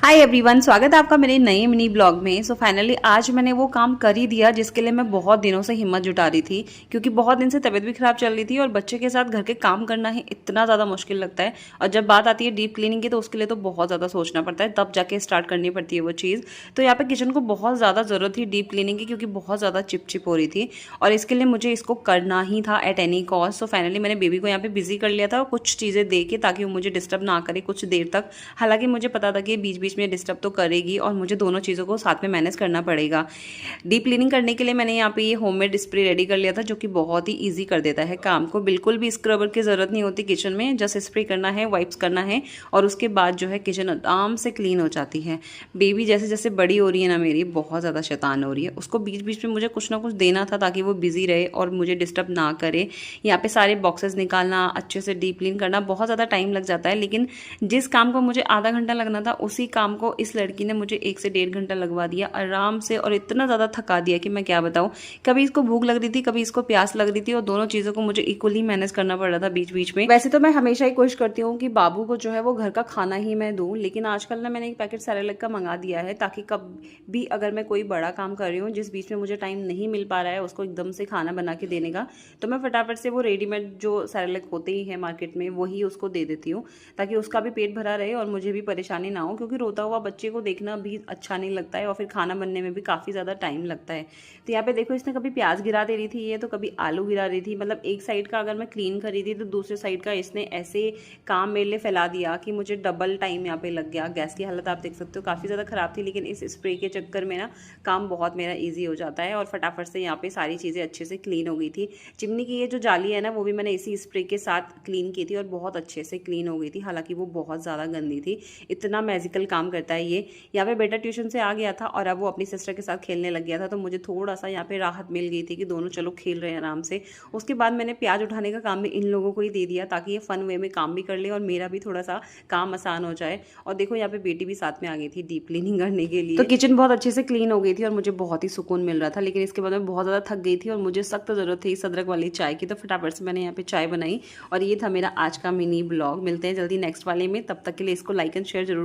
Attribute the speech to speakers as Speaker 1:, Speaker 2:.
Speaker 1: Hi everyone, स्वागत है आपका मेरे नए मिनी ब्लॉग में। सो फाइनली आज मैंने वो काम कर ही दिया जिसके लिए मैं बहुत दिनों से हिम्मत जुटा रही थी, क्योंकि बहुत दिन से तबीयत भी खराब चल रही थी और बच्चे के साथ घर के काम करना ही इतना ज़्यादा मुश्किल लगता है। और जब बात आती है डीप क्लीनिंग की तो उसके लिए तो बहुत ज़्यादा सोचना पड़ता है, तब जाके स्टार्ट करनी पड़ती है वो चीज़। तो यहाँ पे किचन को बहुत ज़्यादा ज़रूरत थी डीप क्लीनिंग की, क्योंकि बहुत ज़्यादा चिप हो रही थी और इसके लिए मुझे इसको करना ही था at any cost. So finally मैंने बेबी को यहाँ पे बिजी कर लिया था और कुछ चीज़ें दे के, ताकि वो मुझे डिस्टर्ब ना करे कुछ देर तक। हालांकि मुझे पता था कि बीच बीच में डिस्टर्ब तो करेगी और मुझे दोनों चीज़ों को साथ में मैनेज करना पड़ेगा। डीप क्लीनिंग करने के लिए मैंने यहाँ पे ये होममेड स्प्रे रेडी कर लिया था, जो कि बहुत ही इजी कर देता है काम को। बिल्कुल भी स्क्रबर की ज़रूरत नहीं होती किचन में, जस्ट स्प्रे करना है, वाइप्स करना है और उसके बाद जो है किचन आराम से क्लीन हो जाती है। बेबी जैसे जैसे बड़ी हो रही है ना, मेरी बहुत ज़्यादा शैतान हो रही है, उसको बीच बीच में मुझे कुछ ना कुछ देना था ताकि वो बिजी रहे और मुझे डिस्टर्ब ना करे। यहाँ पे सारे बॉक्सेस निकालना, अच्छे से डीप क्लीन करना बहुत ज़्यादा टाइम लग जाता है, लेकिन जिस काम को मुझे आधा घंटा लगना था उसी काम को इस लड़की ने मुझे 1 से 1.5 घंटा लगवा दिया आराम से, और इतना ज़्यादा थका दिया कि मैं क्या बताऊँ। कभी इसको भूख लग रही थी, कभी इसको प्यास लग रही थी और दोनों चीज़ों को मुझे इक्वली मैनेज करना पड़ रहा था बीच बीच में। वैसे तो मैं हमेशा ही कोशिश करती हूँ कि बाबू को जो है वो घर का खाना ही मैं दूँ, लेकिन आजकल ना मैंने एक पैकेट सेरेलैक का मंगा दिया है, ताकि कब भी अगर मैं कोई बड़ा काम कर रही हूँ जिस बीच में मुझे टाइम नहीं मिल पा रहा है उसको एकदम से खाना बना के देने का, तो मैं फटाफट से वो रेडीमेड जो सेरेलैक होते ही है मार्केट में वही उसको दे देती हूँ, ताकि उसका भी पेट भरा रहे और मुझे भी परेशानी ना हो, क्योंकि रोता हुआ बच्चे को देखना भी अच्छा नहीं लगता है और फिर खाना बनने में भी काफ़ी ज़्यादा टाइम लगता है। तो यहाँ पे देखो, इसने कभी प्याज गिरा दे रही थी ये, तो कभी आलू गिरा रही थी। मतलब एक साइड का अगर मैं क्लीन कर रही थी तो दूसरे साइड का इसने ऐसे काम मेरे लिए फैला दिया कि मुझे डबल टाइम यहाँ पे लग गया। गैस की हालत आप देख सकते हो काफ़ी ज़्यादा ख़राब थी, लेकिन इस स्प्रे के चक्कर में ना काम बहुत मेरा ईजी हो जाता है और फटाफट से यहाँ पे सारी चीज़ें अच्छे से क्लीन हो गई थी। चिमनी की ये जो जाली है ना, वो भी मैंने इसी स्प्रे के साथ क्लीन की थी और बहुत अच्छे से क्लीन हो गई थी। हालांकि वो बहुत ज़्यादा गंदी थी, इतना मैजिकल काम करता है ये। यहाँ पे बेटा ट्यूशन से आ गया था और अब वो अपनी सिस्टर के साथ खेलने लग गया था, तो मुझे थोड़ा सा यहाँ पे राहत मिल गई थी कि दोनों चलो खेल रहे हैं आराम से। उसके बाद मैंने प्याज उठाने का काम भी इन लोगों को ही दे दिया, ताकि ये फन वे में काम भी कर ले और मेरा भी थोड़ा सा काम आसान हो जाए। और देखो यहाँ पे बेटी भी साथ में आ गई थी डीप क्लीनिंग करने के लिए। तो किचन बहुत अच्छे से क्लीन हो गई थी और मुझे बहुत ही सुकून मिल रहा था, लेकिन इसके बाद मैं बहुत ज़्यादा थक गई थी और मुझे सख्त ज़रूरत थी इस अदरक वाली चाय की, तो फटाफट से मैंने यहाँ पे चाय बनाई। और ये था मेरा आज का मिनी ब्लॉग। मिलते हैं जल्दी नेक्स्ट वाले में, तब तक के लिए इसको लाइक एंड शेयर जरूर